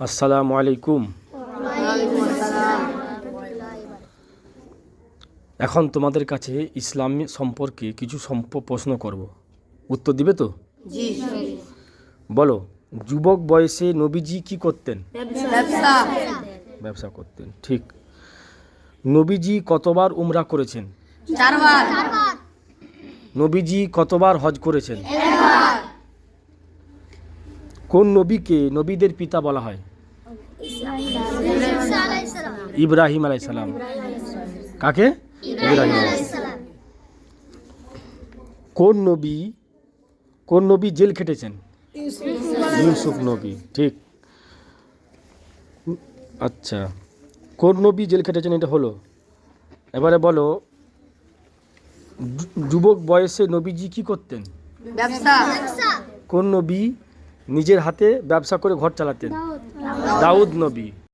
আসসালামু আলাইকুম। এখন তোমাদের কাছে ইসলাম সম্পর্কে কিছু প্রশ্ন করব, উত্তর দিবে তো? জি। বলো, যুবক বয়সে নবীজি কি করতেন? ব্যবসা করতেন, ঠিক। নবীজি কতবার উমরা করেছেন? 4 বার। নবীজি কতবার হজ করেছেন? কোন নবীকে নবীদের পিতা বলা হয়? ইব্রাহিম আলাইহিস সালাম। কাকে? ইব্রাহিম আলাইহিস সালাম। কোন নবী জেল খেটেছেন? ইউসুফ নবী, ঠিক। আচ্ছা, কোন নবী জেল খেটেছেন এটা হলো। এবারে বলো, যুবক বয়সে নবীজি কি করতেন? ব্যবসা। কোন নবী নিজের হাতে ব্যবসা করে ঘর চালাতেন? দাউদ নবী।